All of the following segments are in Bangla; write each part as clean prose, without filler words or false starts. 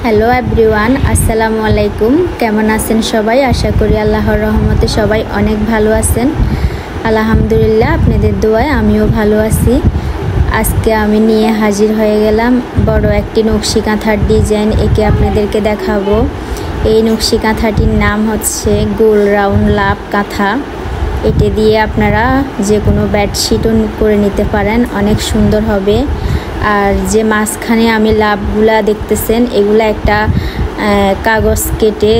হ্যালো এভরিওয়ান, আসসালামু আলাইকুম। কেমন আছেন সবাই? আশা করি আল্লাহর রহমতে সবাই অনেক ভালো আছেন। আলহামদুলিল্লাহ, আপনাদের দোয়ায় আমিও ভালো আছি। আজকে আমি নিয়ে হাজির হয়ে গেলাম বড় একটি নকশি কাঁথার ডিজাইন। একে আপনাদেরকে দেখাবো। এই নকশি কাঁথাটির নাম হচ্ছে গোল রাউন্ড লাভ কাঁথা। এটি দিয়ে আপনারা যে কোনো বেডশিটও করে নিতে পারেন, অনেক সুন্দর হবে। আর যে মাঝখানে আমি লাভগুলা দেখতেছেন, এগুলা একটা কাগজ কেটে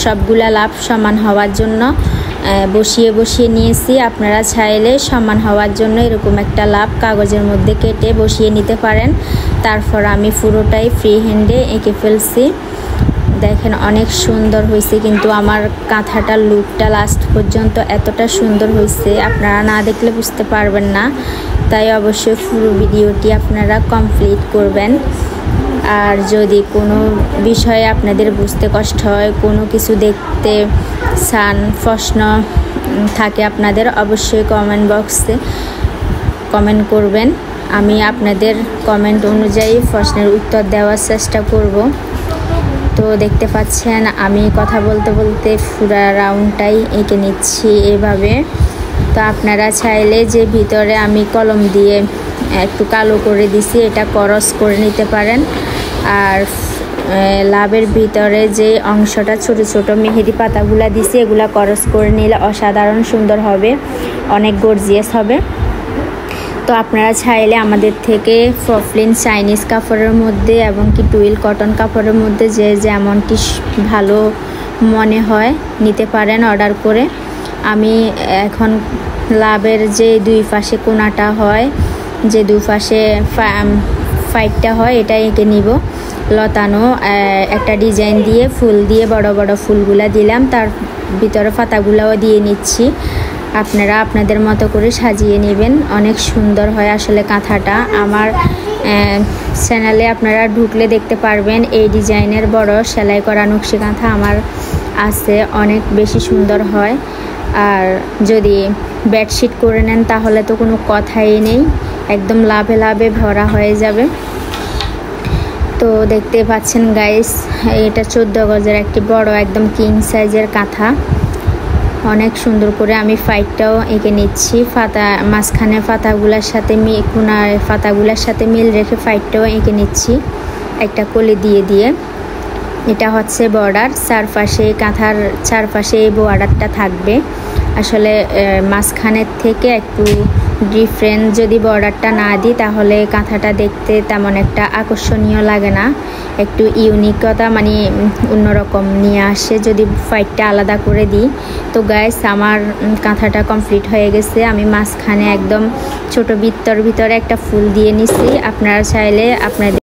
সবগুলা লাভ সমান হওয়ার জন্য বসিয়ে নিয়েছি। আপনারা চাইলে সমান হওয়ার জন্য এরকম একটা লাভ কাগজের মধ্যে কেটে বসিয়ে নিতে পারেন। তারপর আমি পুরোটাই ফ্রি হ্যান্ডে এঁকে ফেলছি। দেখেন অনেক সুন্দর হয়েছে, কিন্তু আমার কাঁথাটার লুকটা লাস্ট পর্যন্ত এতটা সুন্দর হয়েছে, আপনারা না দেখলে বুঝতে পারবেন না। তাই অবশ্যই পুরো ভিডিওটি আপনারা কমপ্লিট করবেন। আর যদি কোনো বিষয়ে আপনাদের বুঝতে কষ্ট হয়, কোনো কিছু দেখতে চান, প্রশ্ন থাকে আপনাদের, অবশ্যই কমেন্ট বক্সে কমেন্ট করবেন। আমি আপনাদের কমেন্ট অনুযায়ী প্রশ্নের উত্তর দেওয়ার চেষ্টা করব। তো দেখতে পাচ্ছেন আমি কথা বলতে বলতে পুরা রাউন্ডটাই এঁকে নিচ্ছি এভাবে। তো আপনারা চাইলে যে ভিতরে আমি কলম দিয়ে একটু কালো করে দিছি, এটা ক্রস করে নিতে পারেন। আর লাভের ভিতরে যে অংশটা ছোট ছোট মেহেদি পাতাগুলা দিছি, এগুলা ক্রস করে নিলে অসাধারণ সুন্দর হবে, অনেক গর্জিয়াস হবে। তো আপনারা চাইলে আমাদের থেকে ফ্লিন চাইনিজ কাপড়ের মধ্যে এবং কি টুইল কটন কাপড়ের মধ্যে যে যেমনটি ভালো মনে হয় নিতে পারেন অর্ডার করে। আমি এখন লাভের যে দুই পাশে কোনাটা হয়, যে দুই পাশে ফাইটটা হয়, এটা এঁকে নিব। লতানো একটা ডিজাইন দিয়ে ফুল দিয়ে বড় বড় ফুলগুলা দিলাম, তার ভিতরে পাতাগুলাও দিয়ে নিচ্ছি। আপনারা আপনাদের মতো করে সাজিয়ে নেবেন, অনেক সুন্দর হয় আসলে কাঁথাটা। আমার চ্যানেলে আপনারা ঢুকলে দেখতে পারবেন এই ডিজাইনের বড় সেলাই করা নকশি কাঁথা আমার আছে, অনেক বেশি সুন্দর হয়। আর যদি বেডশিট করে নেন তাহলে তো কোনো কথাই নেই, একদম লাভে লাভে ভরা হয়ে যাবে। তো দেখতে পাচ্ছেন গাইস, এটা 14 গজের একটি বড় একদম কিং সাইজের কাঁথা। অনেক সুন্দর করে আমি ফাইটটাও এঁকে নিচ্ছি। মাঝখানে পাতাগুলোর সাথে কোনার পাতাগুলোর সাথে মিল রেখে ফাইটটাও এঁকে নিচ্ছি একটা কলি দিয়ে। এটা হচ্ছে বর্ডার, চারপাশে কাঁথার চারপাশে এই বর্ডারটা থাকবে। আসলে মাঝখানের থেকে একটু ডিফারেন্ট যদি বর্ডারটা না দিই তাহলে কাঁথাটা দেখতে তেমন একটা আকর্ষণীয় লাগে না, একটু ইউনিকতা মানে অন্যরকম নিয়ে আসে যদি ফাইটটা আলাদা করে দিই। তো গাইস, আমার কাঁথাটা কমপ্লিট হয়ে গেছে। আমি মাঝখানে একদম ছোট বৃত্তর ভিতরে একটা ফুল দিয়ে নিছি। আপনারা চাইলে আপনাদের